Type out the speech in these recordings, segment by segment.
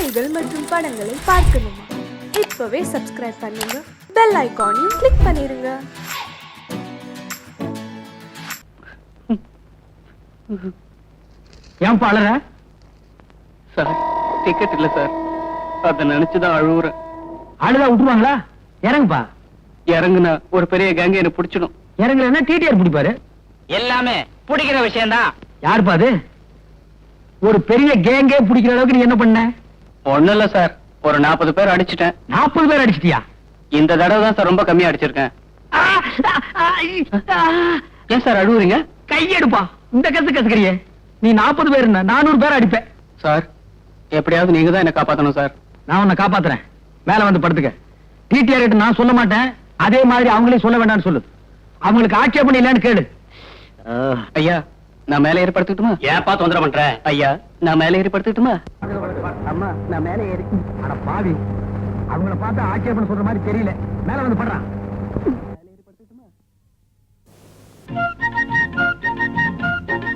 செய்திகள் மற்றும் படங்களை பார்க்கணுமா? இப்பவே சப்ஸ்கிரைப் பண்ணுங்க, பெல் ஐகானையும் கிளிக் பண்ணிருங்க. ஏன் பாளர சார்? டிக்கெட் இல்ல சார், அத நினைச்சுதான் அழுவுறேன். அழுதா விட்டுருவாங்களா? இறங்குப்பா. இறங்குனா ஒரு பெரிய கேங்க என்ன பிடிச்சிடும். இறங்குறேன்னா டிடிஆர் பிடிப்பாரு. எல்லாமே பிடிக்கிற விஷயம் தான். யாருப்பா அது? ஒரு பெரிய கேங்கே பிடிக்கிற அளவுக்கு நீ என்ன பண்ண? ஒண்ணும் இல்ல சார், ஒரு 40 பேர் அடிச்சிட்டேன். 40 பேர் அடிச்சிட்டியா? இந்த தடவை தான் சார் ரொம்ப கம்மியா அடிச்சிருக்கேன். ஏன் சார் அழுவுறீங்க? கையெடுப்பா. இந்த கசு கசுக்கிறியே. நீ 40 பேர் 400 பேர் அடிப்பேன். சார் எப்படியாவது நீங்க தான் என்ன காப்பாத்தணும் சார். நான் உன்னை காப்பாத்துறேன். மேல வந்து படுத்துக்க. டிடிஆர் கிட்ட நான் சொல்ல மாட்டேன், அதே மாதிரி அவங்களே சொல்ல வேண்டாம்னு சொல்லு. அவங்களுக்கு ஆட்சேபணம் இல்லைன்னு கேளு. ஐயா நான் மேலே ஏறி படுத்துக்கிட்டுமா? ஏப்பா தொந்தரவு பண்ற? ஐயா நான் மேலே ஏறி படுத்துக்கிட்டுமா? அம்மா நான் மேலே ஏறி. அட பாவி, அவங்கள பார்த்தா ஆட்சேபணம் சொல்ற மாதிரி தெரியல. மேல வந்து படுறான்.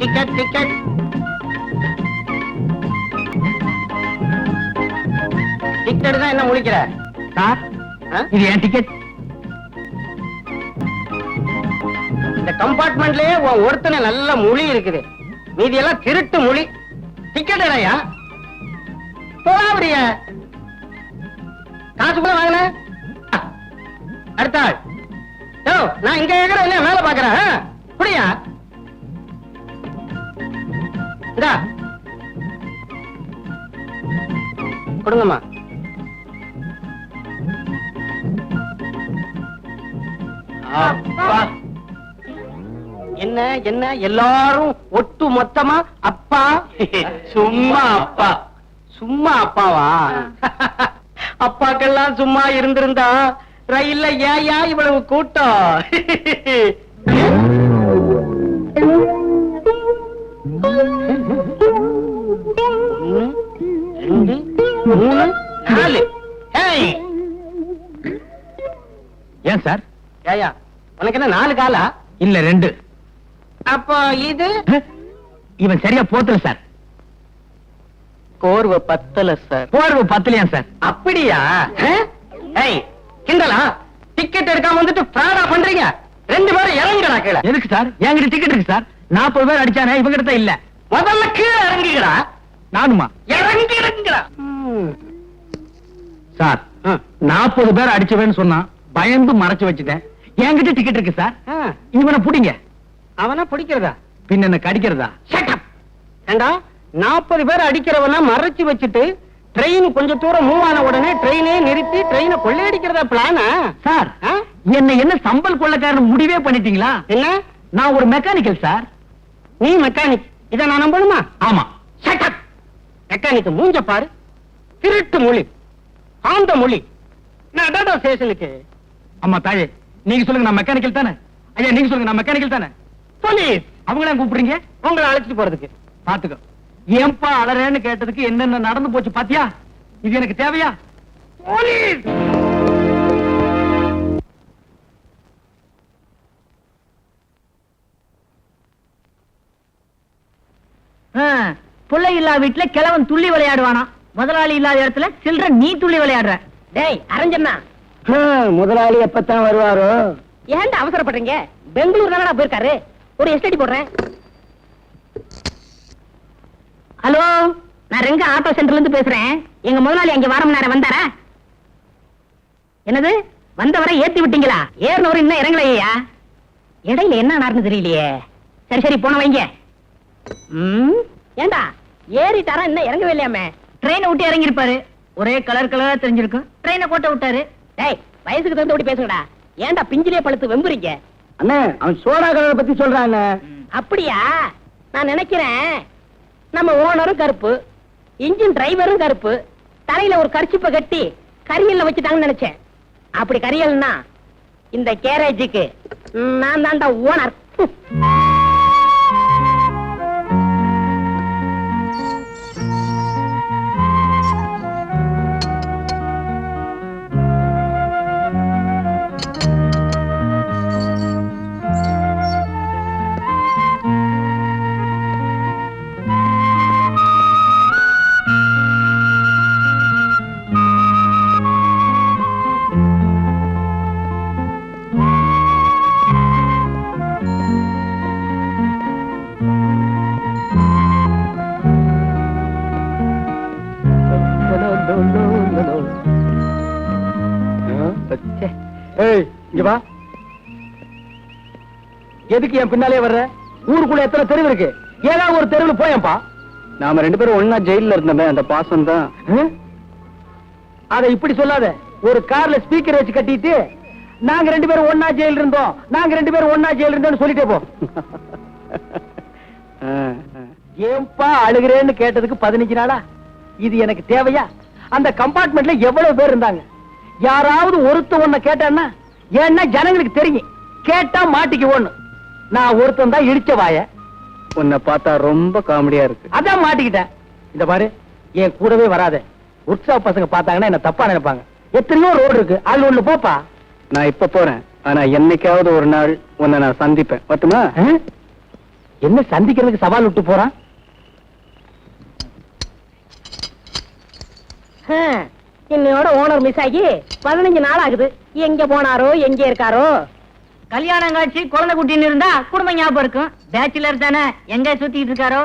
டிக்கெட் டிக்கெட் டிக்கெட் தான் என்ன முழிக்கிற? சார் இது என் டிக்கெட். இந்த கம்பார்ட்மெண்ட்லயே ஒருத்தனை நல்ல மொழி இருக்குது, மீதி எல்லாம் திருட்டு மொழி. டிக்கெட் இல்லையா? போடாபடிய காசு கூட வாங்கின. அடுத்த ஆள். யோ நான் இங்க கேக்குறேன், என்ன மேல பாக்குறேன்? புரியா? இந்தா கொடுங்கம்மா. என்ன என்ன எல்லாரும் ஒட்டு மொத்தமா அப்பா? சும்மா அப்பா. சும்மா அப்பாவா? அப்பாக்கெல்லாம் சும்மா இருந்திருந்தா ரயில்ல ஏயா இவ்வளவு கூட்டம்? ஒண்ணு, ரெண்டு, மூணு, நாலு. ஏன் சார்? ஏயா உனக்கு என்ன 4 காலா? இல்ல 2. அப்போ இது இவன் சரியா போத்தல சார். கோர்வை பத்தல சார். போர்வு பத்தலையா சார்? அப்படியா? ஏய் கிண்டலா? டிக்கெட் எடுக்காம வந்துட்டு ஃப்ராடா பண்றீங்க. 2 பேரும் இறங்குடா கீழே. எதுக்கு சார்? என்கிட்ட டிக்கெட் இருக்கு சார். 40 பேர் அடிச்சானே, இவங்க கிட்ட இல்ல. முதல்ல கீழே இறங்குங்கடா. நானுமா? இறங்குங்கடா. சார் 40 பேர் அடிச்சவன்னு சொன்னா பயந்து மறைச்சு வச்சுட்டேன். என்கிட்ட டிக்கெட் இருக்கு சார். இவனை புடிங்க. அவனா பிடிக்கிறதா? பின்ன என்ன கடிக்கிறதா? ஏண்டா 40 பேர் அடிக்கிறவனா மறைச்சு வச்சுட்டு ட்ரெயின் கொஞ்சம் தூரம் மூவ் ஆன உடனே ட்ரெயினே நிறுத்தி ட்ரெயினை கொள்ளையடிக்கிறதா பிளானா? சார் என்ன சம்பல் கொள்ளக்காரன் முடிவே பண்ணிட்டீங்களா? என்ன? நான் ஒரு மெக்கானிக்கல் சார். நீ மெக்கானிக்? இத நான் நம்பணுமா? ஆமா. மெக்கானிக் மூஞ்ச பாரு. திருட்டு மொழி, ஆந்த மொழி. நான் டாடா ஸ்டேஷனுக்கு. அம்மா தாயே, நீங்க சொல்லுங்க நான் மெக்கானிக்கல் தானே? ஐயா நீங்க சொல்லுங்க நான் மெக்கானிக்கல் தானே? போலீஸ். அவங்கள கூப்பிடுறீங்க? உங்களை அழைச்சிட்டு போறதுக்கு. பாத்துக்கோ. ஏன்பா அலறேன்னு கேட்டதுக்கு என்னென்ன நடந்து போச்சு பாத்தியா? இது எனக்கு தேவையா? போலீஸ். பிள்ளை இல்லா வீட்டுல கிழவன் துள்ளி விளையாடுவானா? முதலாளி இல்லாத இடத்துல சில்ற நீ துள்ளி விளையாடுற. டேய் அரஞ்சண்ணா, முதலாளி எப்பத்தான் வருவாரோ? ஏன்டா அவசரப்படுறீங்க? பெங்களூர் தானடா போயிருக்காரு. ஒரு எஸ்டடி போடுறேன். ஹலோ, நான் ரெங்க ஆட்டோ சென்டர்ல இருந்து பேசுறேன். எங்க முதலாளி அங்க வாரம் நேரம் வந்தாரா? என்னது? வந்தவரை ஏத்தி விட்டீங்களா? ஏறினவரை இன்னும் இறங்கலையா? இடையில என்ன நடந்து தெரியலையே. சரி சரி போன வைங்க. ஏண்டா ஏறிட்டாரா? இன்னும் இறங்கவே இல்லையாமே. ட்ரெயினை விட்டு இறங்கி இருப்பாரு. ஒரே கலர் கலரா தெரிஞ்சிருக்கும். ட்ரெயினை கோட்டை விட்டாரு. டேய் வயசுக்கு தகுந்த விட்டு பேசுங்கடா. ஏன்டா பிஞ்சிலே பழுத்து வெம்புறீங்க? அண்ணே அவன் சோடா கலரை பத்தி சொல்றான். அப்படியா? நான் நினைக்கிறேன் நம்ம ஓனரும் கருப்பு, இன்ஜின் டிரைவரும் கருப்பு, தலையில ஒரு கர்ச்சிப்பை கட்டி கரியல்ல வச்சுட்டாங்கன்னு நினைச்சேன். அப்படி கரியல்னா இந்த கேரேஜுக்கு நான் தான்டா ஓனர். ஏய் இங்க வா. எதுக்கு என் பின்னாலே வர்ற? ஊருக்குள்ள எத்தனை தெருவு இருக்கு, ஏதாவது ஒரு தெருவில் போயப்பா. நாம 2 பேரும் ஒண்ணா ஜெயில இருந்தோமே, அந்த பாசம் தான். அத இப்படி சொல்லாத. ஒரு கார்ல ஸ்பீக்கர் வச்சு கட்டிட்டு நாங்க 2 பேரும் ஒண்ணா ஜெயில இருந்தோம், நாங்க 2 பேரும் ஒண்ணா ஜெயில இருந்தோம்னு சொல்லிட்டே போ. ஏன்பா அழுகிறேன்னு கேட்டதுக்கு 15 நாளா? இது எனக்கு தேவையா? அந்த கம்பார்ட்மெண்ட்ல எவ்வளவு பேர் இருந்தாங்க. யாராவது ஒருத்தன் ஒன்ன கேட்டான்னா, ஏன்னா ஜனங்களுக்கு தெரியும் கேட்டா மாட்டிக்குவோன்னு. நான் ஒருத்தன் தான் இடிச்ச வாய. உன்னை பார்த்தா ரொம்ப காமெடியா இருக்கு. அதான் மாட்டிக்கிட்டேன். இந்த பாரு, என் கூடவே வராத. உற்சாக பசங்க பார்த்தாங்கன்னா என்ன தப்பா நினைப்பாங்க. எத்தனையோ ரோடு இருக்கு, அதுல ஒண்ணு போப்பா. நான் இப்ப போறேன், ஆனா என்னைக்காவது ஒரு நாள் உன்னை நான் சந்திப்பேன். பத்துமா? என்ன சந்திக்கிறதுக்கு சவால் விட்டு போறான்? இன்னையோட ஓனர் மிஸ் ஆகி 15 நாள் ஆகுது. எங்க போனாரோ, எங்க இருக்காரோ? கல்யாணம் காட்சி குழந்தை குட்டின்னு இருந்தா குடும்பம் ஞாபகம் இருக்கும். பேச்சுலர் தானே, எங்க சுத்திட்டு இருக்காரோ?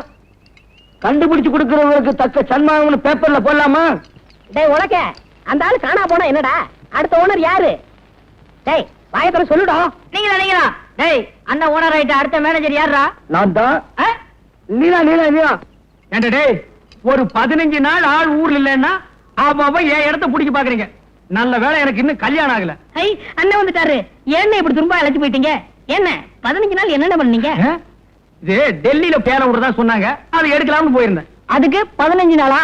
கண்டுபிடிச்சு கொடுக்கிறவங்களுக்கு தக்க சன்மானம்னு பேப்பர்ல போடலாமா? டேய் உலக, அந்த ஆளு காணா போனா என்னடா? அடுத்த ஓனர் யாரு? டேய் வாயத்தர சொல்லுடா. நீங்களா? டேய், அண்ணன் ஓனர் ஆயிட்ட அடுத்த மேனேஜர் யாரா? நான் தான். நீலா நீலா நீலா. ஏண்டா டேய், ஒரு 15 நாள் ஆள் ஊர்ல இல்லன்னா அவன் என் இடத்த பிடிக்க பாக்குறீங்க. நல்ல வேளை எனக்கு இன்னும் கல்யாணம் ஆகல. ஐ, அண்ணன் வந்துட்டாரு. என்ன இப்படி திரும்ப அழைச்சு போயிட்டீங்க? என்ன 15 நாள் என்னென்ன பண்ணீங்க? இது டெல்லியில பேர விடுறதா சொன்னாங்க, அதை எடுக்கலாம்னு போயிருந்தேன். அதுக்கு 15 நாளா?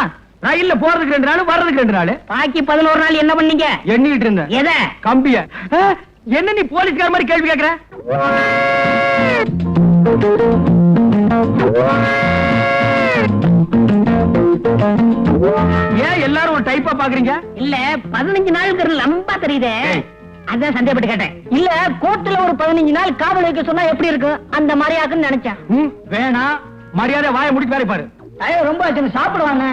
ரயில்ல போறதுக்கு 2 நாள், வர்றதுக்கு 2 நாள். பாக்கி 11 நாள் என்ன பண்ணீங்க? எண்ணிட்டு இருந்தேன். எத? கம்பிய. என்ன நீ போலீஸ்கார மாதிரி கேள்வி கேக்குற? ஏன் எல்லாரும் ஒரு டைப்பா பாக்குறீங்க? இல்ல 15 நாளுக்கு லம்பா தெரியுதே, அதான் சந்தேகப்பட்டு கேட்டேன். இல்ல கோர்ட்ல ஒரு 15 நாள் காவல் வைக்க சொன்னா எப்படி இருக்கும், அந்த மாதிரி ஆக்குன்னு நினைச்சேன். வேணா, மரியாதை வாயை முடிச்சு வேலை பாரு. ரொம்ப ஆச்சு, சாப்பிடுவாங்க.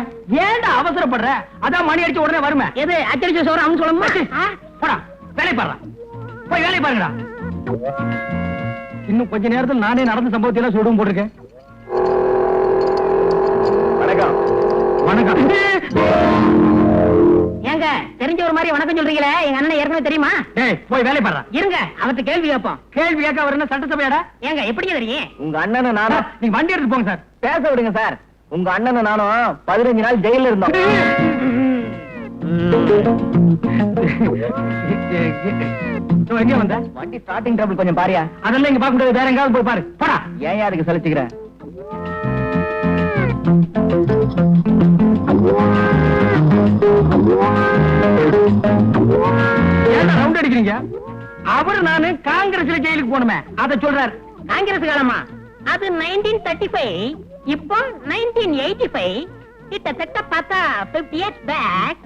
ஏன்டா அவசரப்படுற? அதான் மணி அடிச்சு உடனே வருமே. எது அச்சடிச்ச சோறு அவன் சொல்லுமா? போடா, வேலை பாரு. போய் வேலை பாருங்கடா. இன்னும் கொஞ்ச நேரத்தில் நானே நடந்த சம்பவத்தை எல்லாம் சொல்லுவோம் போட்டிருக்கேன். வணக்கம். வணக்கம். ஏங்க தெரிஞ்ச ஒரு மாதிரி வணக்கம் சொல்றீங்களே, எங்க அண்ணன் ஏற்கனவே தெரியுமா? டேய் போய் வேலை பாரு. இருங்க, அவர்கிட்ட கேள்வி கேட்போம். கேள்வி கேட்க அவர் என்ன சட்டசபையாடா? ஏங்க எப்படி தெரியும்? உங்க அண்ணனை நானும். நீங்க வண்டி எடுத்து போங்க சார். பேச விடுங்க சார். உங்க அண்ணனும் நானும் 15 நாள் ஜெயில இருந்தோம். எங்க வந்த? வண்டி ஸ்டார்டிங் டேபிள் கொஞ்சம் பாரியா. அதெல்லாம் இங்க பார்க்க முடியாது, வேற எங்காவது போய் பாரு. போடா. ஏன் அதுக்கு சலிச்சுக்கிறேன்? ஏன்டா ரவுண்ட் அடிக்கிறீங்க? அவரு நானு காங்கிரஸ்ல ஜெயிலுக்கு போனுமே, அத சொல்றாரு. காங்கிரஸ் காலமா? அது 1935, இப்போ 1985. கிட்டத்தட்ட பார்த்தா 50 years back.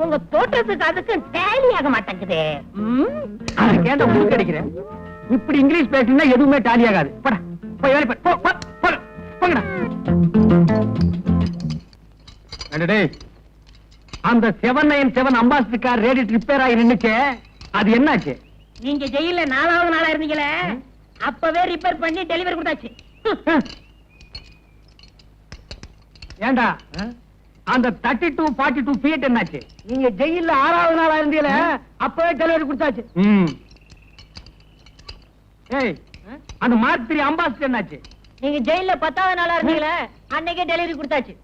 உங்க தோற்றத்துக்கு அதுக்கு டேலி ஆக மாட்டேங்குது. கேட்ட உங்களுக்கு அடிக்கிறேன். இப்படி இங்கிலீஷ் பேசினா எதுவுமே டாலி ஆகாது. போடா, போய் வேலை பாரு. போங்கடா. டேய், அந்த 797 அம்பாசிடர் கார் ரேடியேட்டர் ரிப்பேர் ஆகி நின்னுச்சே, அது என்னாச்சு? நீங்க ஜெயில 4வது நாளா இருந்தீங்களே, அப்பவே ரிப்பேர் பண்ணி டெலிவரி கொடுத்தாச்சு. ஏண்டா அந்த 32, 42 ஃபீட் என்னாச்சு? நீங்க ஜெயில 6வது நாளா இருந்தீங்களே, அப்பவே டெலிவரி கொடுத்தாச்சு. ஏய், அந்த மார்க் 3 அம்பாசிடர் என்னாச்சு? நீங்க ஜெயில 10வது நாளா இருந்தீங்களே, அன்னைக்கே டெலிவரி கொடுத்தாச்சு.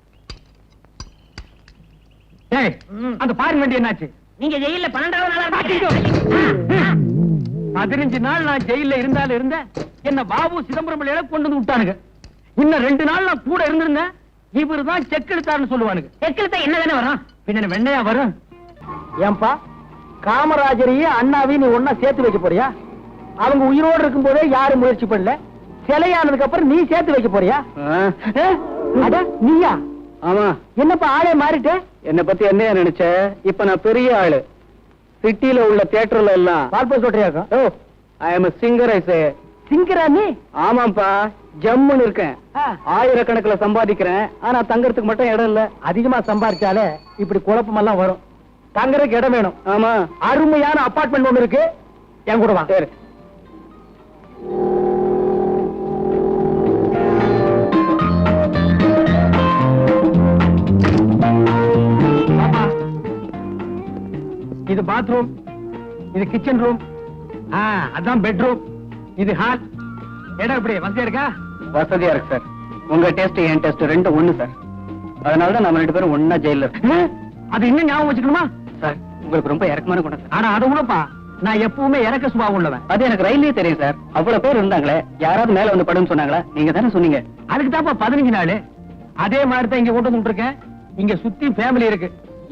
ஏய், அந்த ஃபாரின் வண்டி என்னாச்சு? நீங்க ஜெயில 12வது நாளா இருந்தீங்க. 15 நாள் நான் ஜெயில இருந்தாலும் இருந்தேன். என்ன பாபு சிதம்பரம் பிள்ளையில கொண்டு வந்து விட்டானுங்க. இன்னும் 2 நாள் நான் கூட இருந்திருந்தேன், இவருதான் செக் எடுத்தாருன்னு சொல்லுவானுங்க. செக் எடுத்தா என்ன தானே வரும்? பின்ன வெண்ணையா வரும். ஏன்பா, காமராஜரையும் அண்ணாவையும் நீ ஒன்னா சேர்த்து வைக்க போறியா? அவங்க உயிரோடு இருக்கும் போதே யாரும் முயற்சி பண்ணல, சிலையானதுக்கு அப்புறம் நீ சேர்த்து வைக்க போறியா? அட நீயா? ஆமா. என்னப்பா ஆளே மாறிட்டு? என்ன பத்தி என்ன நினைச்ச? இப்ப நான் பெரிய ஆளு. சிட்டில உள்ள தியேட்டர்ல எல்லாம் பால்போஸ் சொல்றியாக்கா? ஓ, ஐ அம் a singer, I say. சிங்கரா நீ? ஆமாப்பா, ஜம்முன்னு இருக்கேன். ஆயிரக்கணக்கில் சம்பாதிக்கிறேன், ஆனா தங்கறதுக்கு மட்டும் இடம் இல்ல. அதிகமா சம்பாதிச்சாலே இப்படி குழப்பம் எல்லாம் வரும். தங்கறதுக்கு இடம் வேணும். ஆமா, அருமையான அபார்ட்மெண்ட் ஒண்ணு இருக்கு, என் கூட வா. சரி. இது பாத்ரூம், இது கிச்சன் ரூம், அதான் பெட்ரூம், இது ஹால். இடம் எப்படி வசதியா இருக்கா? வசதியா இருக்கு சார். உங்க டெஸ்ட் என் டெஸ்ட் ரெண்டும் ஒண்ணு சார். அதனாலதான் நம்ம 2 பேரும் ஒன்னா ஜெயில இருக்கோம். அது இன்னும் ஞாபகம் வச்சுக்கணுமா? சார் உங்களுக்கு ரொம்ப இறக்கமான குணம் சார். ஆனா அது உனப்பா, நான் எப்பவுமே இறக்க சுபாவம் உள்ளவன். அது எனக்கு ரயிலே தெரியும் சார். அவ்வளவு பேர் இருந்தாங்களே, யாராவது மேல வந்து படுன்னு சொன்னாங்களா? நீங்க தானே சொன்னீங்க. அதுக்கு தான்ப்பா 15 நாள். அதே மாதிரி தான் இங்க கொண்டு வந்துருக்கேன். இங்க சுத்தி ஃபேமிலி இருக்கு.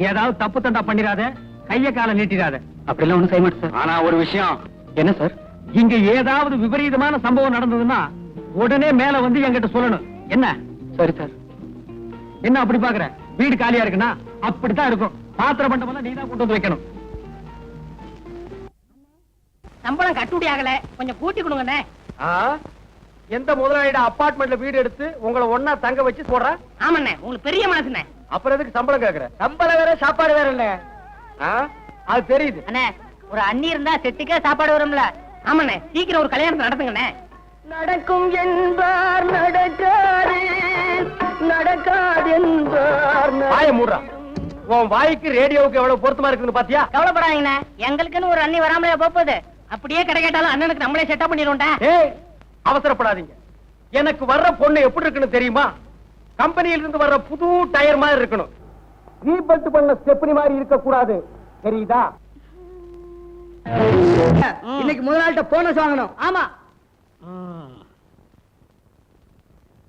ஏதாவது தப்பு தண்டா பண்ணிராத, கைய கால நீட்டிராத. அப்படிலாம் ஒண்ணும் செய்ய மாட்டேன் சார். ஆனா ஒரு விஷயம், என்ன சார்? இங்க ஏதாவது விபரீதமான சம்பவம் நடந்ததுன்னா உடனே மேல வந்து என்கிட்ட சொல்லணும். என்ன? சரி சார். என்ன அப்படி பாக்குற? வீடு காலியா இருக்குன்னா அப்படித்தான் இருக்கும். பாத்திர பண்டமெல்லாம் நீதான் கொண்டு வந்து வைக்கணும். சம்பளம் கட்டுப்படி ஆகல, கொஞ்சம் கூட்டி கொடுங்கண்ணே. எந்த முதலாளியோட அபார்ட்மெண்ட்ல வீடு எடுத்து உங்களை ஒன்னா தங்க வச்சு போடுற? ஆமாண்ணே, உங்களுக்கு பெரிய மனசுண்ணே. அப்புறம் எதுக்கு சம்பளம் கேக்குற? சம்பளம் வேற சாப்பாடு வேற இல்ல. அது தெரியுது. அண்ணே, ஒரு அண்ணி இருந்தா செட்டுக்கே சாப்பாடு வரும்ல. ஆமாண்ணே, சீக்கிரம் ஒரு கல்யாணத்தை நடத்துங்கண்ணே. நடக்கும் என்பார் நடக்காது, நடக்காது என்பார். வாய மூடுறா. உன் வாய்க்கு ரேடியோவுக்கு எவ்வளவு பொருத்தமா இருக்குன்னு பாத்தியா? கவலைப்படாதீங்கண்ணே, எங்களுக்குன்னு ஒரு அண்ணி வராமலே போகுது. அப்படியே கடை கேட்டாலும் அண்ணனுக்கு நம்மளே செட்டப் பண்ணிடுவோம்டா. ஏய், அவசரப்படாதீங்க. எனக்கு வர்ற பொண்ணு எப்படி இருக்குன்னு தெரியுமா? கம்பெனியில இருந்து வர்ற புது டயர் மாதிரி இருக்கணும். ரீபல்ட் பண்ண ஸ்டெப்னி மாதிரி இருக்க கூடாது. தெரியுதா? இன்னைக்கு முதலாளிட்ட போனஸ் வாங்கணும். ஆமா,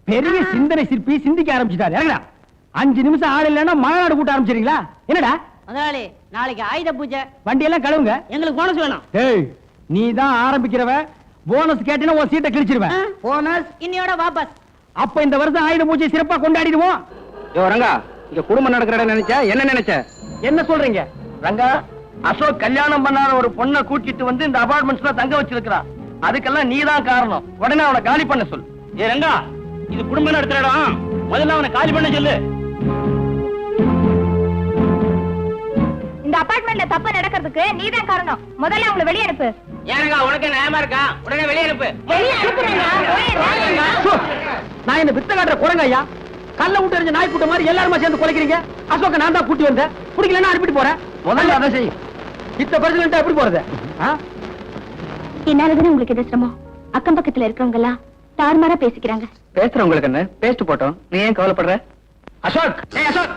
பெரிய சிந்தனை சிற்பி சிந்திக்க ஆரம்பிச்சுட்டாரு. இறங்கடா. 5 நிமிஷம் ஆள் இல்லைன்னா மாநாடு கூட்ட ஆரம்பிச்சிருங்களா? என்னடா முதலாளி, நாளைக்கு ஆயுத பூஜை, வண்டி எல்லாம் கழுவுங்க. எங்களுக்கு போனஸ் வேணும். ஏய், நீ தான் ஆரம்பிக்கிறவ. போனஸ் கேட்டீங்கன்னா உன் சீட்டை கிழிச்சிருவேன். போனஸ் இன்னையோட வாபஸ். அப்ப இந்த வருஷம் ஆயுத பூஜை சிறப்பா கொண்டாடிடுவோம். ரங்கா, இங்க குடும்பம் நடக்கிற இடம் நினைச்சா என்ன நினைச்ச? என்ன சொல்றீங்க ரங்கா? அசோக் கல்யாணம் பண்ணாத ஒரு பொண்ணை கூட்டிட்டு வந்து இந்த அபார்ட்மெண்ட்ஸ்ல தங்க வச்சிருக்கான். அதுக்கெல்லாம் நீதான் காரணம். உடனே அவனை காலி பண்ண சொல்லு. ஏ ரங்கா, இது குடும்பம் நடத்துற இடம். முதல்ல அவனை காலி பண்ண சொல்லு. இந்த அபார்ட்மெண்ட்ல தப்பு நடக்கிறதுக்கு நீதான் காரணம். முதல்ல அவங்களை வெளியே அனுப்பு. ஏங்க உனக்கு நியாயமா இருக்கா? உடனே வெளியே அனுப்பு. வெளியே அனுப்புறேங்க. நான் என்ன வித்த காட்டுற குரங்க ஐயா? கல்ல விட்டு எறிஞ்ச நாய் கூட்ட மாதிரி எல்லாருமா சேர்ந்து குலைக்கிறீங்க. அசோக்க நான் தான் கூட்டி வந்தேன். பிடிக்கலன்னா அனுப்பிட்டு போறேன். முதல்ல அதை செய். இத்த பிரசிடென்ட் எப்படி போறது? என்னாலதானே உங்களுக்கு இது சிரமம். அக்கம் பக்கத்துல இருக்கவங்க எல்லாம் தாறுமாறா பேசிக்கிறாங்க. பேசுறவங்களுக்கு என்ன? பேஸ்ட் போட்டோம். நீ ஏன் கவலைப்படுற? அசோக், ஏய் அசோக்.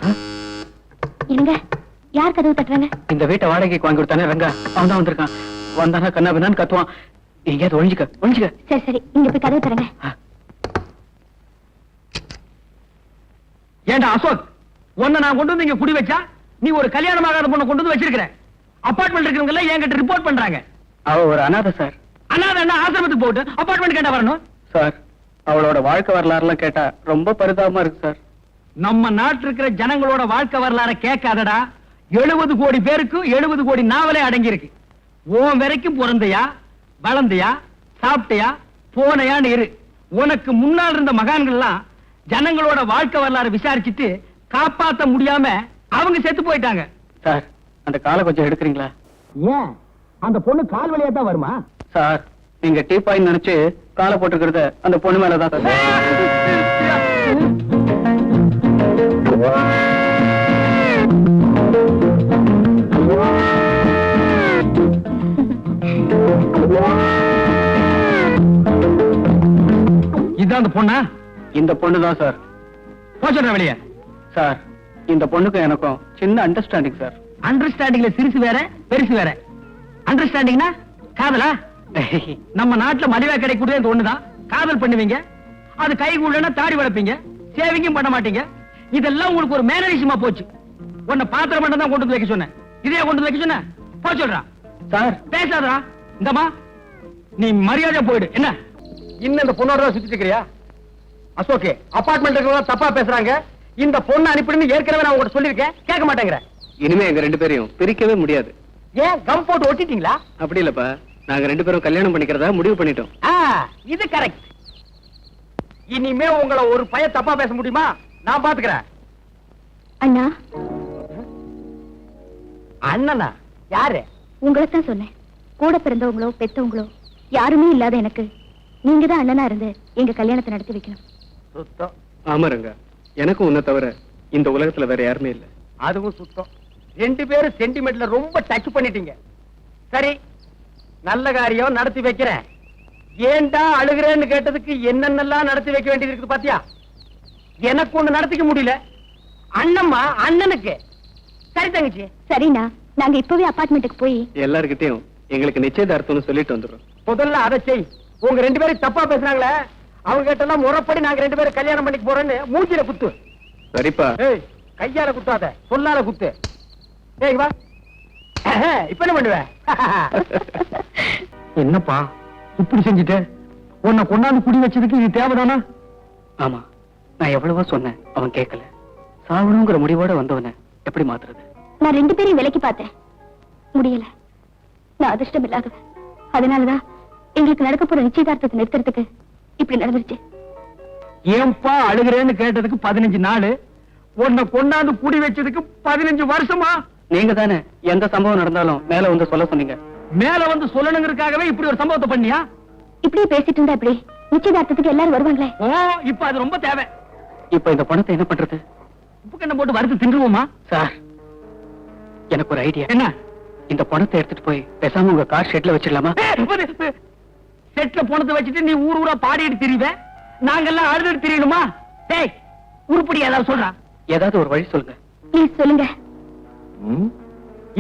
என்னங்க, யார் கதவு தட்டுறாங்க? இந்த வீட்டை வாடகைக்கு வாங்கி கொடுத்தானே ரங்கா, அவன் தான் வந்திருக்கான். வந்தானா கண்ணா பின்னான்னு கத்துவான். எங்கேயாவது ஒழிஞ்சுக்க. சரி சரி, இங்க போய் கதவு தரங்க. ஏண்டா அசோக், உன்னை நான் கொண்டு வந்து இங்க குடி வச்சா நீ ஒரு கல்யாணமாகாத பொண்ணை கொண்டு வந்து வச்சிருக்கிற. அபார்ட்மெண்ட் இருக்கிறவங்க எல்லாம் என்கிட்ட ரிப்போர்ட் பண்றாங்க. அவ ஒரு அனாதை சார். அனாதை என்ன ஆசிரமத்துக்கு போட்டு அபார்ட்மெண்ட் கேட்டா வரணும்? சார், அவளோட வாழ்க்கை வரலாறு எல்லாம் கேட்டா ரொம்ப பரிதாபமா இருக்கு சார். நம்ம நாட்டில் இருக்கிற ஜனங்களோட வாழ்க்கை வரலாற கேட்காதடா. 70 கோடி பேருக்கு 70 கோடி நாவலே அடங்கி இருக்கு. உன் வரைக்கும் பிறந்தையா, வளர்ந்தையா, சாப்பிட்டையா, போனையான்னு இரு. உனக்கு முன்னால் இருந்த மகான்கள் எல்லாம் ஜனங்களோட வாழ்க்கை வரலாறு விசாரிச்சுட்டு காப்பாத்த முடியாம அவங்க செத்து போயிட்டாங்க. சார், அந்த காலை கொஞ்சம் எடுக்கிறீங்களா? ஏன் அந்த பொண்ணு கால் வழியா தான் வருமா? சார், நீங்க டீப்பாயின்னு நினைச்சு காலை போட்டுக்கிறது அந்த பொண்ணு மேலதான் சார். இதுதான் அந்த பொண்ணா? இந்த பொண்ணு தான் சார். போச்சுடுற வெளியே. சார், இந்த பொண்ணுக்கும் எனக்கும் சின்ன அண்டர்ஸ்டாண்டிங் சார். அண்டர்ஸ்டாண்டிங்ல சிறுசு வேற பெருசு வேற. அண்டர்ஸ்டாண்டிங்னா காதலா? நம்ம நாட்டுல மலிவா கிடைக்கூடிய இந்த ஒண்ணுதான். காதல் பண்ணுவீங்க, அது கை கூடனா தாடி வளர்ப்பீங்க, சேவிங்கும் பண்ண மாட்டீங்க. இதெல்லாம் உங்களுக்கு ஒரு மேனரிசமா போச்சு. உன்னை பாத்திரம் மட்டும் தான் கொண்டு வந்து வைக்க சொன்னேன். இதே கொண்டு வந்து வைக்க சொன்ன போச்சுடுறா. சார், பேசாதடா. இந்தமா நீ மரியாதை போயிடு. என்ன இன்னும் இந்த பொண்ணோட தான் சுத்திட்டு இருக்கிறியா? அசோகே, அபார்ட்மெண்ட் இருக்கிறவங்க தப்பா பேசுறாங்க. இந்த பொண்ணை அனுப்பிடுன்னு ஏற்கனவே நான் உங்ககிட்ட சொல்லியிருக்கேன். கேட்க மாட்டேங்கிற. இனிமே எங்க 2 பேரையும் பிரிக்கவே முடியாது. ஏன் கம் போட்டு ஒட்டிட்டீங்களா? அப்படி இல்லப்பா, நாங்க 2 பேரும் கல்யாணம் பண்ணிக்கிறதா முடிவு பண்ணிட்டோம். இது கரெக்ட். இனிமே உங்களை ஒரு பையன் தப்பா பேச முடியுமா? நான் பாத்துக்கிறேன். அண்ணா, அண்ணனா? யாரு? உங்களைத்தான் சொன்னேன். கூட பிறந்தவங்களோ பெத்தவங்களோ யாருமே இல்லாத எனக்கு நீங்க தான் அண்ணனா இருந்து எங்க கல்யாணத்தை நடத்தி வைக்கணும். சுத்தம். ஆமா ரங்கா, எனக்கும் உன்னை தவிர இந்த உலகத்துல வேற யாருமே இல்ல. அதுவும் சுத்தம். 2 பேரும் சென்டிமெண்ட்ல ரொம்ப டச் பண்ணிட்டீங்க. சரி, நல்ல காரியம் நடத்தி வைக்கிறேன். ஏன்டா அழுகிறேன்னு கேட்டதுக்கு என்னென்னலாம் நடத்தி வைக்க வேண்டியது இருக்குது பாத்தியா? எனக்கு ஒண்ணு நடத்திக்க முடியல, அண்ணம்மா அண்ணனுக்கு. சரி தங்கச்சி. சரிண்ணா, நாங்க இப்பவே அபார்ட்மெண்ட்டுக்கு போய் எல்லார்கிட்டயும் எங்களுக்கு நிச்சயதார்த்தம்னு சொல்லிட்டு வந்துடுறோம். முதல்ல அதை செய். உங்க 2 பேரும் தப்பா பேசுறாங்களே, அவங்க கிட்ட முறைப்படி நாங்க 2 பேரும் கல்யாணம் பண்ணிக்க போறோன்னு மூஞ்சில குத்து. சரிப்பா. ஏய், கையால குத்தாத, சொல்லால குத்து. ஏய் வா. இப்ப என்ன பண்ணுவ? என்னப்பா இப்படி செஞ்சுட்ட? உன்னை கொண்டாந்து குடி வச்சதுக்கு இது தேவைதானா? ஆமா, நான் எவ்வளவோ சொன்னேன், அவன் கேட்கல. சாவணுங்கிற முடிவோட வந்தவன எப்படி மாத்துறது? நான் 2 பேரையும் விலைக்கு பார்த்தேன், முடியல. நான் அதிர்ஷ்டம் இல்லாதவன், அதனாலதான் எங்களுக்கு நடக்க போற நிச்சயதார்த்தத்தை நிறுத்துறதுக்கு இப்படி நடந்துருச்சு. ஏன்பா அழுகிறேன்னு கேட்டதுக்கு 15 நாள், உன்னை கொண்டாந்து குடி வச்சதுக்கு 15 வருஷமா? நீங்க தானே எந்த சம்பவம் நடந்தாலும் மேல வந்து சொல்ல சொன்னீங்க. மேல வந்து சொல்லணுங்கிறதுக்காகவே இப்படி ஒரு சம்பவத்தை பண்ணியா? இப்படியே பேசிட்டு இருந்தா இப்படி நிச்சயதார்த்தத்துக்கு எல்லாரும் வருவாங்களே. ஓ, இப்ப அது ரொம்ப தேவை. இப்ப இந்த பணத்தை என்ன பண்றது? உப்பு கண்ணை போட்டு வறுத்து தின்றுவோமா? சார், எனக்கு ஒரு ஐடியா. என்ன? இந்த பணத்தை எடுத்துட்டு போய் பேசாம உங்க கார் ஷெட்ல வச்சிடலாமா? செட்ல பணத்தை வச்சுட்டு நீ ஊர் ஊரா பாடிட்டு திரிவ, நாங்கெல்லாம் அழுதுட்டு திரியணுமா? டேய், உருப்படி ஏதாவது சொல்றா. ஏதாவது ஒரு வழி சொல்லுங்க. ப்ளீஸ் சொல்லுங்க.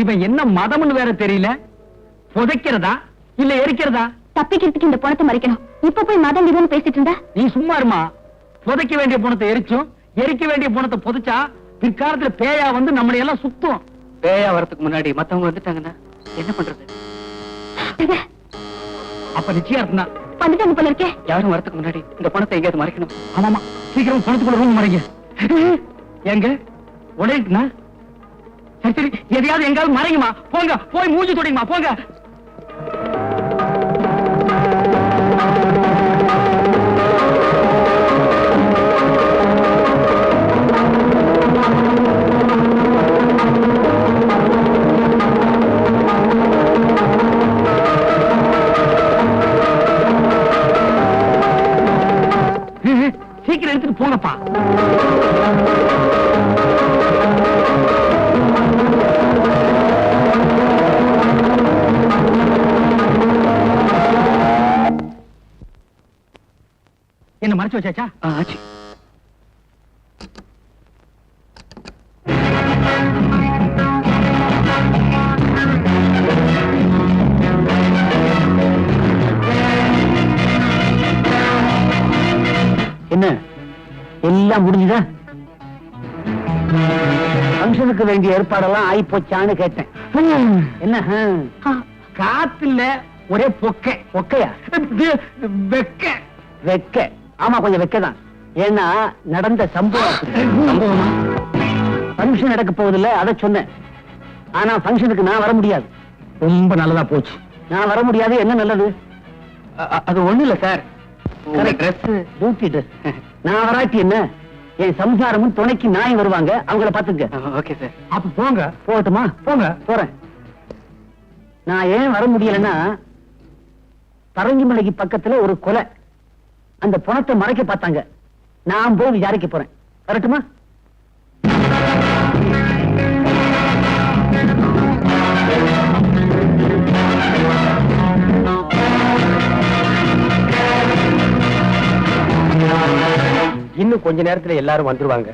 இவன் என்ன மதம்னு வேற தெரியல. புதைக்கிறதா இல்ல எரிக்கிறதா? தப்பிக்கிறதுக்கு இந்த பணத்தை மறைக்கணும். இப்ப போய் மதம் இதுன்னு பேசிட்டு இருந்தா நீ சும்மா இருமா. புதைக்க வேண்டிய பணத்தை எரிச்சும் எரிக்க வேண்டிய பணத்தை புதைச்சா பிற்காலத்துல பேயா வந்து நம்மளை எல்லாம் சுத்தும். பேயா வரதுக்கு முன்னாடி மத்தவங்க வந்துட்டாங்கன்னா என்ன பண்றது? அப்ப நிச்சயம் தான் வந்துட்டாங்க போல இருக்கே. யாரும் வரதுக்கு முன்னாடி இந்த பணத்தை எங்கேயாவது மறைக்கணும். ஆமாமா, சீக்கிரம் பணத்துக்குள்ள ரூம் மறைங்க. எங்க உடையுதுனா? சரி சரி, எதையாவது எங்காவது மறைங்கம்மா. போங்க, போய் மூஞ்சி தொடைங்கம்மா, போங்க. சீக்கிரம் எடுத்துட்டு போங்கப்பா. என்ன மறைச்சு வச்சாச்சா? ஆச்சு. என்ன எல்லாம் முடிஞ்சுதா? ஃபங்க்ஷனுக்கு வேண்டிய ஏற்பாடெல்லாம் ஆயி போச்சான்னு கேட்டேன். என்ன காத்து இல்ல, ஒரே பொக்கை. பொக்கையா? வெக்க. வெக்க. ஆமா, கொஞ்சம் வெக்கதான். ஏன்னா நடந்த சம்பவம். ஃபங்க்ஷன் நடக்க போவதில்ல, அதை சொன்னேன். ஆனா ஃபங்க்ஷனுக்கு நான் வர முடியாது. ரொம்ப நல்லதா போச்சு. நான் வர முடியாது. என்ன நல்லது? அது ஒண்ணு இல்ல சார், டியூட்டி ட்ரெஸ். நான் வராட்டி என்ன, என் சம்சாரமும் துணைக்கு நாய் வருவாங்க, அவங்கள பாத்துக்க. Okay sir. அப்ப போங்க. போகட்டுமா? போங்க. போறேன். நான் ஏன் வர முடியலன்னா, பரங்கிமலைக்கு பக்கத்துல ஒரு கொலை, அந்த பணத்தை மறைக்க பார்த்தாங்க. நான் போய் விசாரிக்க போறேன். வரட்டுமா? இன்னும் கொஞ்ச நேரத்துல எல்லாரும் வந்துருவாங்க.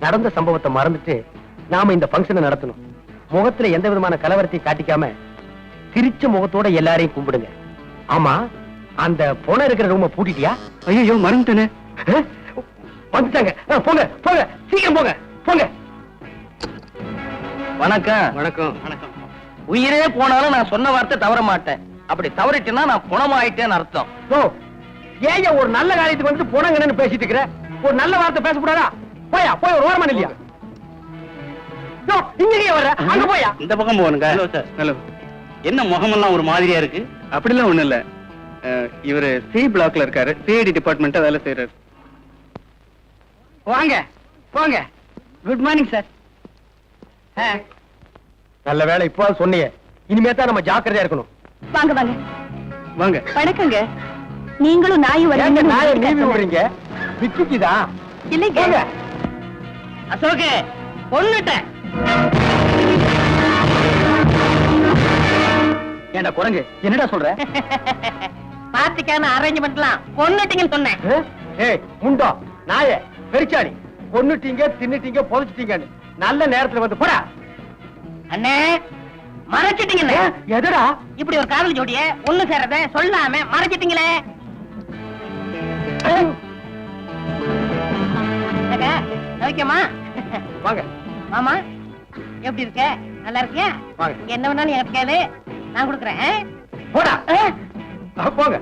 நடந்த சம்பவத்தை மறந்துட்டு நாம இந்த பங்கனை நடத்தணும். முகத்துல எந்த விதமான கலவரத்தையும் காட்டிக்காம சிரிச்ச முகத்தோட எல்லாரையும் கும்பிடுங்க. ஆமா, அந்த பொணம் இருக்கிற ரூம பூட்டிட்டியா? ஐயோ, மறந்துட்டேனே. வந்துட்டாங்க. போங்க போங்க, சீக்கிரம் போங்க போங்க. வணக்கம். வணக்கம். வணக்கம். உயிரே போனாலும் நான் சொன்ன வார்த்தை தவற மாட்டேன். அப்படி தவறிட்டேன்னா நான் குணமாயிட்டேன்னு அர்த்தம். ஓ, ஏன் ஒரு நல்ல காரியத்துக்கு வந்து பொணங்கன்னு பேசிட்டு இருக்கிற? ஒரு நல்ல வார்த்தை பேசக்கூடாதா? போயா, போய் ஒரு ஓரமா இல்லையா? இங்கே வர்ற, அங்க போயா. இந்த பக்கம் போகணுங்க. Hello sir. ஹலோ. என்ன முகமெல்லாம் ஒரு மாதிரியா இருக்கு? அப்படிலாம் ஒண்ணு இல்ல. இவரு சி பிளாக்ல இருக்காரு, சிஐடி டிபார்ட்மெண்ட் வேலை செய்யறாரு. வாங்க போங்க. Good morning sir. நல்ல வேலை இப்போ சொன்னீங்க. இனிமே தான் நம்ம ஜாக்கிரதையா இருக்கணும். வாங்க வாங்க வாங்க. வணக்கங்க. நீங்களும் நாயும் ஏங்க நாயை நீவி வருவீங்க. விடுறீங்க? விக்கிக்குதா? இல்லைங்க. போங்க. அசோகே, கொன்னுட்டேன். ஏண்டா குரங்கு என்னடா சொல்ற? பார்ட்டிக்கான அரேஞ்ச்மெண்ட்லாம் கொன்னுட்டீங்கன்னு சொன்னேன். ஏய் முண்டோ நாயே பெரிச்சாடி, கொன்னுட்டீங்க தின்னுட்டீங்க புதைச்சிட்டீங்கன்னு நல்ல நேரத்துல வந்து போடா. அண்ணே மறைச்சிட்டீங்கண்ணே. எதுடா இப்படி ஒரு காதல் ஜோடிய ஒண்ணு சேரத சொல்லாம மறைச்சிட்டீங்களே. ஓகேமா வாங்க மாமா, எப்படி இருக்க? நல்லா இருக்கியா? வாங்க. என்ன வேணாலும் எனக்கு கேளு, நான் கொடுக்குறேன். போடா போங்க.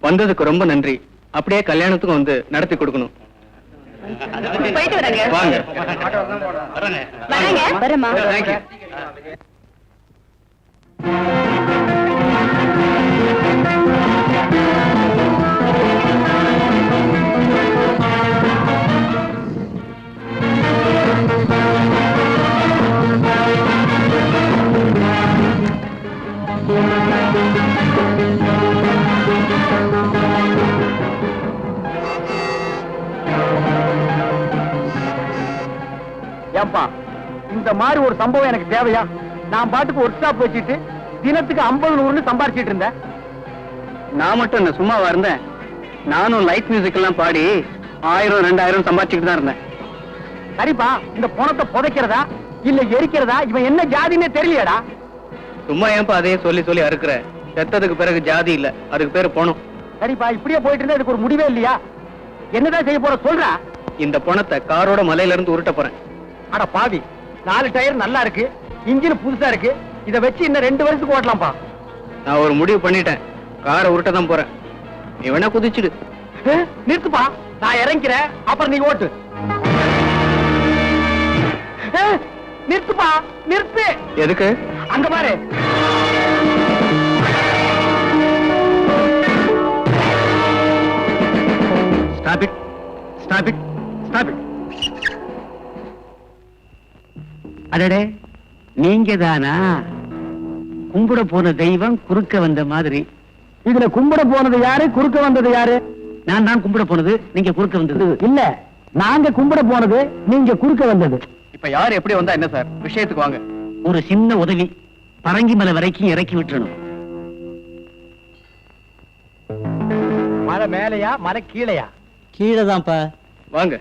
வந்ததுக்கு ரொம்ப நன்றி. அப்படியே கல்யாணத்துக்கும் வந்து நடத்தி கொடுக்கணும். போயிட்டு வராங்க. வாங்க. வரேங்க. வரேம்மா. தேங்க்யூ. ஏன்பா இந்த மாதிரி ஒரு சம்பவம் எனக்கு தேவையா? நான் பாட்டுக்கு ஒர்க் ஷாப் வச்சுட்டு தினத்துக்கு 50-100 சம்பாரிச்சிட்டு இருந்தேன். நான் மட்டும் என்ன சும்மாவா இருந்தேன்? நானும் லைட் மியூசிக் எல்லாம் பாடி 1000-2000 சம்பாதிச்சுட்டு தான் இருந்தேன். சரிப்பா, இந்த பணத்தை புதைக்கிறதா இல்ல எரிக்கிறதா இவன் என்ன ஜாதின்னே தெரியலடா. சும்மா ஏன்பா அதையே சொல்லி சொல்லி அறுக்குற? செத்ததுக்கு பிறகு ஜாதி இல்ல, அதுக்கு பேரு பணம். சரிப்பா, இப்படியே போயிட்டு இருந்தா இதுக்கு ஒரு முடிவே இல்லையா? என்னதான் செய்ய போற சொல்றா? இந்த பணத்தை காரோட மலையில இருந்து உருட்ட போறேன். அட பாவி, 4 டயர் நல்லா இருக்கு, இன்ஜின் புதுசா இருக்கு, இத வச்சு இன்னும் 2 வருஷத்துக்கு ஓட்டலாம்ப்பா. நான் ஒரு முடிவு பண்ணிட்டேன், காரை உருட்ட தான் போறேன். நீ வேணா குதிச்சுடு. நிறுத்துப்பா, நான் இறங்கிறேன், அப்புறம் நீ ஓட்டு. நிறுத்துப்பா, நிறுத்து. எதுக்கு? அங்க பாரு. Stop it. Stop it. Stop it. அடடே, நீங்க தானா? கும்பிட போன தெய்வம் குறுக்க வந்த மாதிரி. இதுல கும்பிட போனது யாரு, குறுக்க வந்தது யாரு? நான் தான் கும்பிட போனது, நீங்க குறுக்க வந்தது. இல்ல, நாங்க கும்பிட போனது, நீங்க குறுக்க வந்தது. இப்ப யாரு எப்படி வந்தா என்ன சார்? விஷயத்துக்கு வாங்க. ஒரு சின்ன உதவி, பரங்கி மலை வரைக்கும் இறக்கி விட்டுறணும். மலை மேலையா மலை கீழையா? கீழே தான்ப்பா. வாங்க.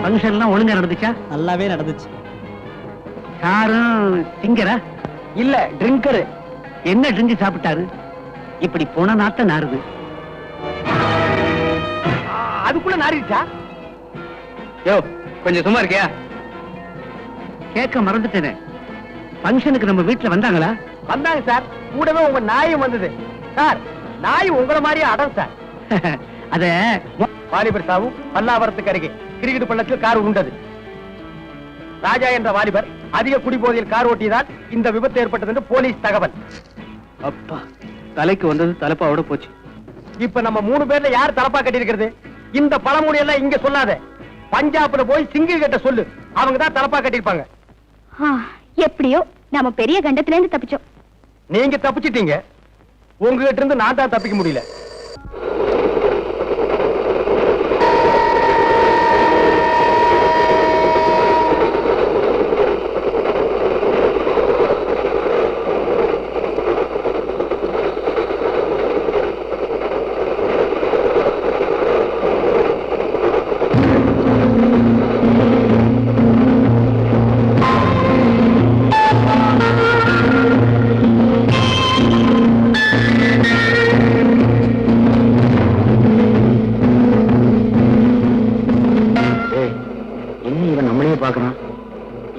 ஃபங்க்ஷன் எல்லாம் ஒழுங்கா நடந்துச்சா? நல்லாவே நடந்துச்சு. யாரும் சிங்கரா? இல்ல, ட்ரிங்கரு. என்ன ட்ரிங்க் சாப்பிட்டாரு? இப்படி போன நாத்த நாறுது. அதுக்குள்ள நாரிடுச்சா? யோ, கொஞ்சம் சும்மா இருக்கியா? கேட்க மறந்துட்டேனே, ஃபங்க்ஷனுக்கு நம்ம வீட்டுல வந்தாங்களா? வந்தாங்க சார், கூடவே உங்க நாயும் வந்தது. சார், நாய் உங்கள மாதிரியே அடம் சார். அத வாலிபர் சாவு பல்லாவரத்துக்கு அருகே கிரிக்கெட் பள்ளத்தில் கார் உண்டது. ராஜா என்ற வாலிபர் அதிக குடிபோதையில் கார் ஓட்டியதால் இந்த விபத்து ஏற்பட்டது என்று போலீஸ் தகவல். அப்பா, தலைக்கு வந்தது தலைப்பாவோட போச்சு. இப்ப நம்ம 3 பேர்ல யார் தலப்பா கட்டி இருக்கிறது? இந்த பழமொழி எல்லாம் இங்க சொல்லாத, பஞ்சாப்ல போய் சிங்கிள் கிட்ட சொல்லு, அவங்க தான் தலப்பா கட்டிருப்பாங்க. எப்படியோ நாம பெரிய கண்டத்துல இருந்து தப்பிச்சோம். நீங்க தப்பிச்சிட்டீங்க, உங்ககிட்ட இருந்து நான் தான் தப்பிக்க முடியல.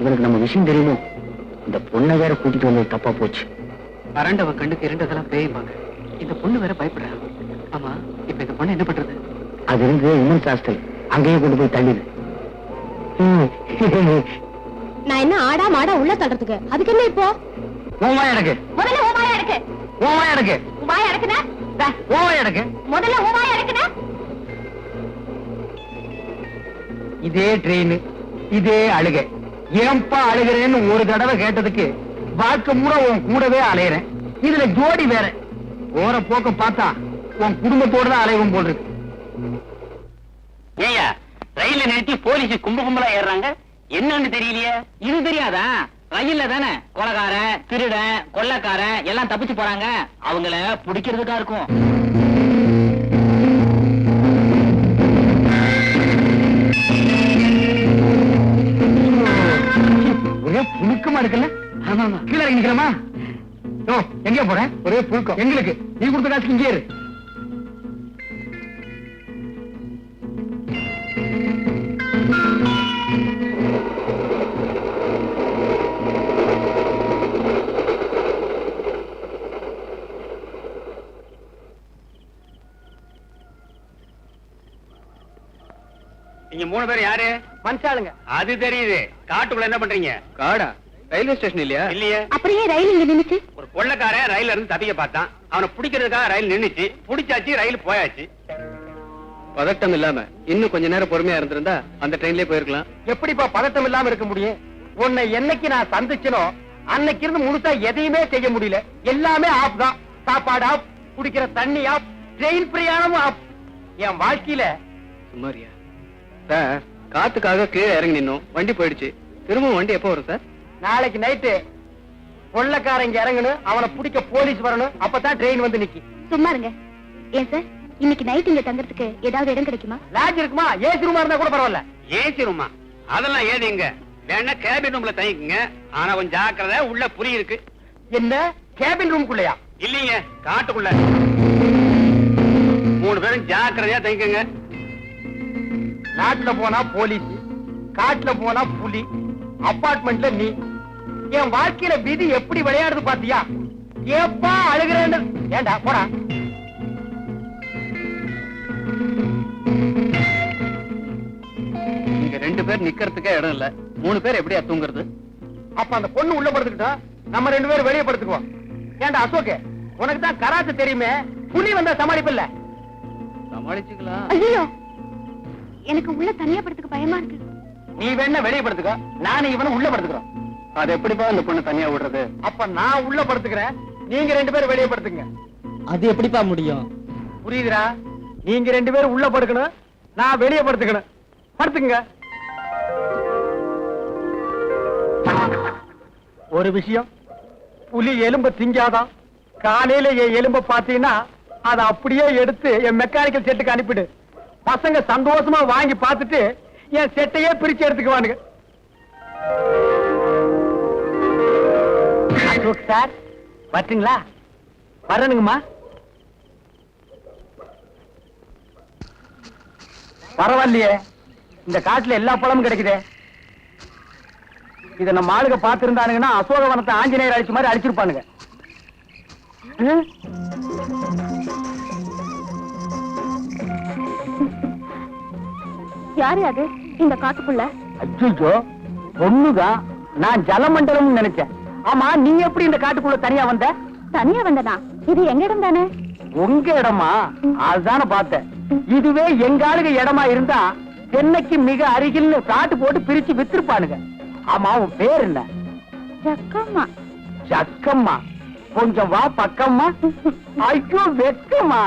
இவனுக்கு நம்ம விஷயம் தெரியுமோ? இந்த பொண்ணை வேற கூட்டிட்டு வந்தது தப்பா போச்சு. அரண்டவ கண்ணுக்கு இரண்டதெல்லாம் பேயும்பாங்க. இந்த பொண்ணு வேற பயப்படுறா. ஆமா, இப்ப இந்த பொண்ணு என்ன பண்றது? அது இருந்து இன்னும் ஹாஸ்டல் அங்கேயே கொண்டு போய் தள்ளிடு. நான் என்ன ஆடா மாடா உள்ள தள்ளுறதுக்கு? அதுக்கு என்ன இப்போ? ஓமா எனக்கு முதல்ல ஓவாயா எடுக்கு. ஓமா எனக்கு வாயா எடுக்குனா? ஓமா எனக்கு முதல்ல ஓவாயா எடுக்குனா? இதே ட்ரெயின், இதே அழுகை. ஏன்பா அழுகிறேன்னு ஒரு தடவை கேட்டதுக்கு வாழ்க்கை மூட உன் கூடவே அலையிறேன். இதுல ஜோடி வேற. போற போக்க பார்த்தா உன் குடும்பத்தோட தான் அலைவும் போல் இருக்கு. ஏயா ரயில நிறுத்தி போலீஸ் கும்ப கும்பலா ஏறுறாங்க, என்னன்னு தெரியலையே. இது தெரியாதா? ரயில்ல தானே கொலகார, திருடன், கொள்ளக்கார எல்லாம் தப்பிச்சு போறாங்க. அவங்கள பிடிக்கிறதுக்கா இருக்கும். ஒரே புழுக்கமா இருக்குல்ல? கீழே இறங்கி நிக்கிறமா? எங்க போறேன்? ஒரே புழுக்கம் எங்களுக்கு. நீ கொடுத்த காசுக்கு இங்கே இரு. நீங்க 3 பேர் யாரு? மனுஷாளுங்க. அது தெரியுது. காட்டுக்குள்ள என்ன பண்றீங்க? காடா? ரயில்வே ஸ்டேஷன் இல்லையா? இல்லையே. அப்படியே ரயில் இங்க நின்னுச்சு. ஒரு கொள்ளக்காரன் ரயில்ல இருந்து தப்பிக்க பார்த்தான். அவனை பிடிக்கிறதுக்காக ரயில் நின்னுச்சு. பிடிச்சாச்சு, ரயில் போயாச்சு. பதட்டம் இல்லாம இன்னும் கொஞ்ச நேரம் பொறுமையா இருந்திருந்தா அந்த ட்ரெயின்லயே போயிருக்கலாம். எப்படிப்பா பதட்டம் இல்லாம இருக்க முடியும்? உன்னை என்னைக்கு நான் சந்திச்சனோ அன்னைக்கு இருந்து முழுசா எதையுமே செய்ய முடியல. எல்லாமே ஆப் தான். சாப்பாடு ஆப், குடிக்கிற தண்ணி ஆப், ட்ரெயின் பிரயாணமும் ஆப். என் வாழ்க்கையில சுமாரியா சார்? காத்துக்காக கீழே இறங்கி நின்னோம், வண்டி போயிடுச்சு. திரும்ப வண்டி எப்போ வரும் சார்? நாளைக்கு நைட்டு கொள்ளக்காரன் இங்க இறங்கணும், அவனை பிடிக்க போலீஸ் வரணும். அப்பதான் ட்ரெயின் வந்து நிக்கி. சும்மா இருங்க. ஏன் சார், இன்னைக்கு நைட் இங்க தங்கறதுக்கு ஏதாவது இடம் கிடைக்குமா? லாட்ஜ் இருக்குமா? ஏசி ரூமா இருந்தா கூட பரவாயில்ல. ஏசி ரூமா? அதெல்லாம் ஏதிங்க. வேணா கேபின் ரூம்ல தங்கிக்குங்க. ஆனா கொஞ்சம் ஜாக்கிரதை, உள்ள புலி இருக்கு. என்ன கேபின் ரூம்குள்ளயா? இல்லீங்க, காட்டுக்குள்ள. 3 பேரும் ஜாக்கிரதையா தங்கிக்கங்க. நாட்டுல போனா போலீஸ், காட்டுல போனா புலி, அபார்ட்மெண்ட்ல நீ. என் வாழ்க்கையில விதி எப்படி விளையாடுது பாத்தியா? ஏப்பா அழுகிறேன்னு. ஏண்டா போடா. இங்க 2 பேர் நிக்கிறதுக்கே இடம் இல்ல. 3 பேர் எப்படியா தூங்குறது? அப்ப அந்த பொண்ணு உள்ள படுத்துக்கிட்டா நம்ம 2 பேரும் வெளியே படுத்துக்குவோம். ஏண்டா அசோக், உனக்கு தான் கராத்தே தெரியுமே, புலி வந்தா சமாளிப்பில்ல? சமாளிச்சுக்கலாம். ஐயோ, எனக்கு உள்ள தனியா படுத்துக்க பயமா இருக்கு. நீ வேணா வெளியே படுத்துக்க, நானும் இவனும் உள்ள படுத்துக்கிறோம். அது எப்படிப்பா அந்த பொண்ணு தனியா விடுறது? அப்ப நான் உள்ள படுத்துக்கிறேன், நீங்க 2 பேரும் வெளியே படுத்துங்க. அது எப்படிப்பா முடியும்? புரியுதுடா? நீங்க 2 பேரும் உள்ள படுக்கணும், நான் வெளியே படுத்துக்கணும். படுத்துங்க. ஒரு விஷயம், புலி எலும்ப திங்காதான். காலையில என் எலும்ப பாத்தீங்கன்னா அதை அப்படியே எடுத்து என் மெக்கானிக்கல் செட்டுக்கு அனுப்பிடு. பசங்க சந்தோஷமா வாங்கி பார்த்துட்டு என் செட்டையே பிரிச்சு எடுத்துக்குவானுங்க. அசோக் சார் வரட்டுங்களா? வரணுங்கம்மா. பரவாயில்லையே, இந்த காட்டுல எல்லா பழமும் கிடைக்குதே. இத நம்ம ஆளுங்க பாத்துருந்தானுங்கன்னா அசோகவனத்தை ஆஞ்சநேயர் அழிச்ச மாதிரி அழிச்சிருப்பானுங்க. யாரு அது இந்த காட்டுக்குள்ள? அச்சோ, பொண்ணுதான். நான் ஜலமண்டலம் நினைச்சேன். ஆமா, நீ எப்படி இந்த காட்டுக்குள்ள தனியா வந்த? தனியா வந்தனா? இது எங்க இடம் தானே? உங்க இடமா? அதுதானே பார்த்தேன். இதுவே எங்க ஆளுங்க இடமா இருந்தா சென்னைக்கு மிக அருகில் காட்டு போட்டு பிரிச்சு வித்திருப்பானுங்க. ஆமா, உன் பேர் என்ன? ஜக்கம்மா. ஜக்கம்மா? கொஞ்சம் வா பக்கம்மா. ஐயோ வெக்கம்மா.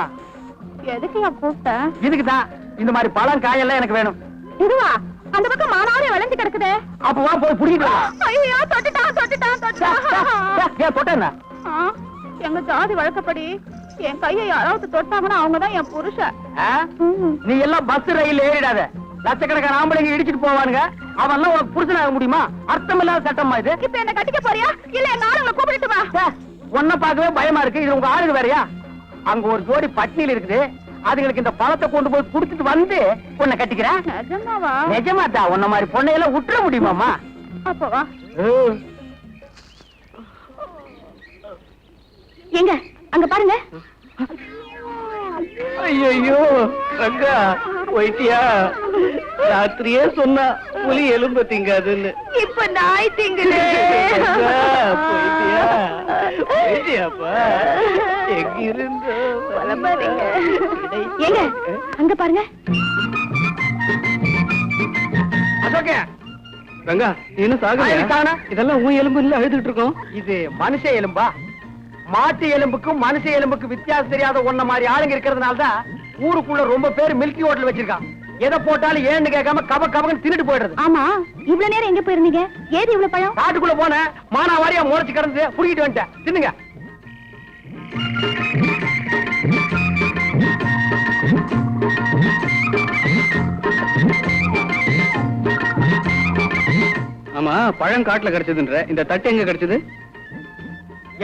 எதுக்கு கூப்பிட்ட? இதுக்குதான். இந்த மாதிரி பழம் காயெல்லாம் எனக்கு வேணும். இதுவா? அந்த பக்கம் மானாவே விளைஞ்சு கிடக்குதே. அப்ப வா போய் புடிக்கலாம். ஐயோ, தொட்டுட்டான் தொட்டுட்டான் தொட்டுட்டான். ஏன் தொட்ட என்ன? எங்க ஜாதி வழக்கப்படி என் கையை யாராவது தொட்டாங்கன்னா அவங்கதான் என் புருஷன். நீ எல்லாம் பஸ் ரயில் ஏறிடாத. லட்சக்கணக்கான ஆம்பளைங்க இடிச்சிட்டு போவானுங்க. அவன் உனக்கு புருஷனாக முடியுமா? அர்த்தம் இல்லாத சட்டமா இது? இப்ப என்ன கட்டிக்க போறியா இல்ல எங்க ஆளுங்களை கூப்பிட்டு வா? உன்ன பார்க்கவே பயமா இருக்கு. இது உங்க ஆளுங்க வேறையா? அங்க ஒரு ஜோடி பட்னியில் இருக்குது. அதுங்களுக்கு இந்த பழத்தை கொண்டு போய் குடுத்துட்டு வந்து உன்னை கட்டிக்கிறேன். நிஜமாவா? நிஜமாதா? உன்ன மாதிரி பொண்ணையெல்லாம் விட்டுற முடியுமாமா? அப்ப வா. எங்க அங்க பாருங்க. ஐயோ ரங்கா போயிட்டியா? ராத்திரியே சொன்னா புலி எலும்ப திங்காதுன்னு. இப்ப நாய் திங்குது. போயிட்டியா? போயிட்டியாப்பா? எங்க இருந்தோ எங்க அங்க பாருங்க. அசோகே, ரங்கா இன்னும் சாகுங்க. இதெல்லாம் உன் எலும்பு இல்ல அழுதுட்டு இருக்கோம். இது மனுஷ எலும்பா? மாட்டு எலும்புக்கும் மனுஷ எலும்புக்கும் வித்தியாசம் தெரியாத ஒன்ன மாதிரி ஆளுங்க இருக்கிறதுனாலதான் ஊருக்குள்ள ரொம்ப பேர் மில்கி ஹோட்டல் வச்சிருக்கான். எதை போட்டாலும் ஏன்னு கேட்காம கப கபன்னு தின்னுட்டு போயிடுறது. ஆமா, இவ்வளவு நேரம் எங்க போயிருந்தீங்க? ஏது இவ்வளவு பழம்? காட்டுக்குள்ள போன மானாவாரியா முளைச்சு கிடந்து புடிக்கிட்டு வந்துட்டேன். தின்னுங்க. ஆமா, பழம் காட்டுல கிடைச்சதுன்ற இந்த தட்டு எங்க கிடைச்சது?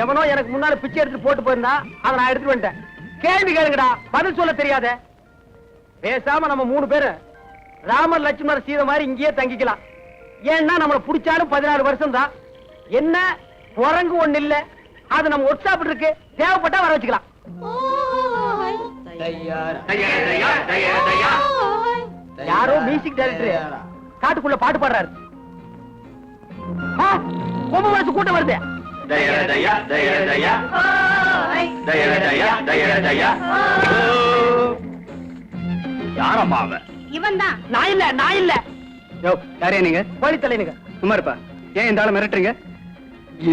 எவனோ எனக்கு முன்னால பிச்சை எடுத்து போட்டு போயிருந்தா அதை நான் எடுத்துட்டு வந்துட்டேன். கேள்வி கேளுங்கடா, பதில் சொல்ல தெரியாத. பேசாம நம்ம 3 பேரு ராமர் லட்சுமணர் சீதை மாதிரி இங்கேயே தங்கிக்கலாம். ஏன்னா நம்மள புடிச்சாலும் 14 வருஷம் தான். என்ன குரங்கு ஒண்ணு இல்ல, அது நம்ம ஒர்க் ஷாப் இருக்கு, தேவைப்பட்டா வர வச்சுக்கலாம். யாரோ மியூசிக் டைரக்டர் காட்டுக்குள்ள பாட்டு பாடுறாரு. ரொம்ப மனசு கூட்டம் வருது. யாரம்மா அவன்? இவன் தான். நான் இல்ல, நான் இல்ல. யோ, யாரே நீங்க? கோழி தலைனுங்க. சும்மா இருப்பா. ஏன் இந்த ஆளை மிரட்டுறீங்க?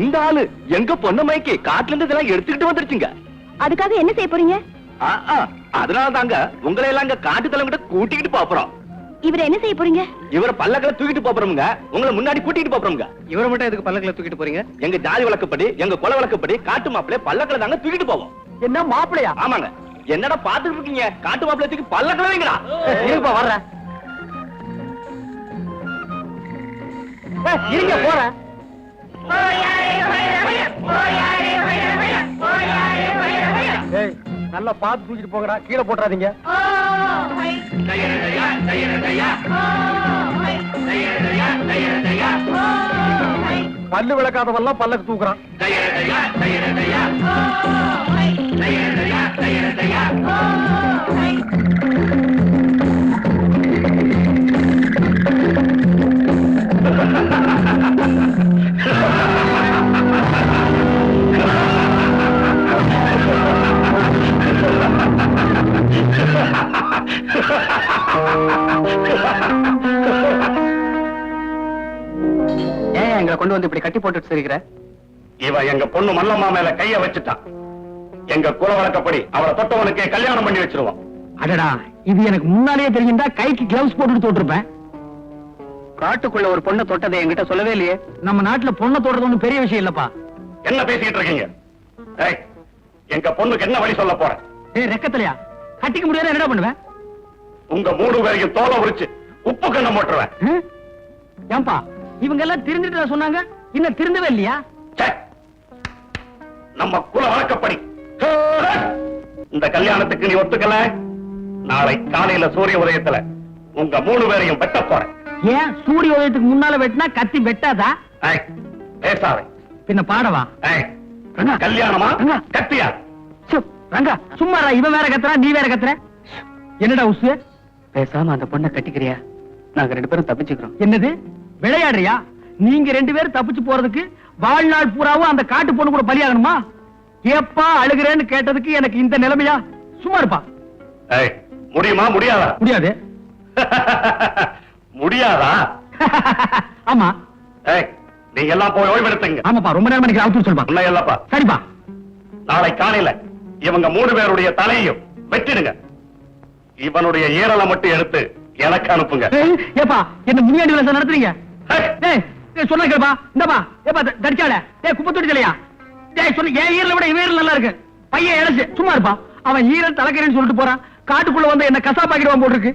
இந்த ஆளு எங்க பொண்ணு மைக்கு காட்டுல இருந்து இதெல்லாம் எடுத்துக்கிட்டு வந்துருச்சுங்க. அதுக்காக என்ன செய்ய போறீங்க? அதனால தாங்க உங்களை எல்லாம் இங்க காட்டு தலைவங்கிட்ட கூட்டிக்கிட்டு போறோம். இவரை என்ன செய்ய போறீங்க? இவரை பல்லக்கில தூக்கிட்டு போறோமுங்க. உங்களை முன்னாடி கூட்டிட்டு போறோமுங்க. இவரை மட்டும் எதுக்கு பல்லக்கில தூக்கிட்டு போறீங்க? எங்க ஜாதி வழக்கப்படி, எங்க குல வழக்கப்படி காட்டு மாப்பிள்ளை பல்லக்கில தாங்க தூக்கிட்டு போவோம். என்ன மாப்பிளையா? ஆமாங்க. என்னடா பாத்துட்டு இருக்கீங்க? காட்டு மாப்பிள்ளை தூக்கி பல்லக்கில வைங்கடா. இருப்பா வர்றேன். இருங்க போறேன். ஏய், நல்லா பார்த்து தூக்கிட்டு போங்கடா, கீழே போட்டுறாதீங்க. பல்லு விளக்காதவெல்லாம் பல்லக்கு தூக்குறான். ஏன் எங்களை கொண்டு வந்து இப்படி கட்டி போட்டுட்டு சிரிக்கிற? இவன் எங்க பொண்ணு மல்லம்மா மேல கைய வச்சுட்டான். எங்க குல வழக்கப்படி அவளை தொட்டவனுக்கே கல்யாணம் பண்ணி வச்சிருவோம். அடடா, இது எனக்கு முன்னாலேயே தெரிஞ்சிருந்தா கைக்கு கிளவுஸ் போட்டுட்டு தொட்டிருப்பேன். காட்டுக்குள்ள ஒரு பொண்ணை தொட்டதை என்கிட்ட சொல்லவே இல்லையே. நம்ம நாட்டுல பொண்ணை தொடுறது ஒண்ணும் பெரிய விஷயம் இல்லப்பா. என்ன பேசிக்கிட்டு இருக்கீங்க? ஏய், எங்க பொண்ணுக்கு என்ன வழி சொல்ல போற? ஏய் ரெக்கத்தலையா, கட்டிக்க முடியாத என்னடா பண்ணுவேன்? உங்க 3 பேரையும் தோலை உரிச்சு உப்பு கண்ண போட்டுருவேன். ஏன்பா இவங்க எல்லாம் திருந்துட்டு சொன்னாங்க, இன்னும் திருந்தவே இல்லையா? ச்சே, நம்ம குல வழக்கப்படி இந்த கல்யாணத்துக்கு நீ ஒத்துக்கல, நாளை காலையில சூரிய உதயத்துல உங்க 3 பேரையும் வெட்ட போறேன். ஏன் சூரிய உதயத்துக்கு முன்னால வெட்டினா கத்தி வெட்டாதா? ஏய், பேசாதே. பின்ன பாடவா? ஏய், ரங்கா. கல்யாணமா ரங்கா. கத்தியா? சு, ரங்கா சும்மாரா, இவன் வேற கத்துறா, நீ வேற கத்துற. என்னடா உசு? பேசாம அந்த பொண்ணை கட்டிக்கிறியா? நாங்க 2 பேரும் தப்பிச்சுக்கிறோம். என்னது விளையாடுறியா? நீங்க 2 பேரும் தப்பிச்சு போறதுக்கு வாழ்நாள் பூராவும் அந்த காட்டு பொண்ணு கூட பலியாகணுமா? ஏப்பா அழுகிறேன்னு கேட்டதுக்கு எனக்கு இந்த நிலைமையா? சும்மா இருப்பா. ஏய், முடியுமா முடியாதா? முடியாது. முடியாதா? ஆமா. ஏய், நீங்க எல்லாம் போய் ஓய்வெடுத்துங்க. ஆமாப்பா, ரொம்ப நேரம் எனக்கு அவுத்து சொல்லுப்பா. உன்னை இல்லப்பா. சரிப்பா. நாளை காலையில இவங்க 3 பேருடைய தலையையும் வெட்டிடுங்க. இவனுடைய ஈரலை மட்டும் எடுத்து எனக்கு அனுப்புங்க. ஏய், ஏப்பா என்ன முனியாண்டி விலாசம் நடத்துறீங்க? ஏய், ஏய், ஏய், சொன்னா கேப்பா. இந்தப்பா, ஏப்பா தடிச்சால. ஏய், குப்பை தொட்டி தலையா? ஏய், சொல்லு, என் ஈரலை விட இவன் ஈரல் நல்லா இருக்கு. பையன் இழைச்சு சும்மா இருப்பா. அவன் ஈரல் தலைக்கறேன்னு சொல்லிட்டு போறான். காட்டுக்குள்ள வந்து என்ன கசாப்பாக்கிடுவான் போட்டுருக்கு.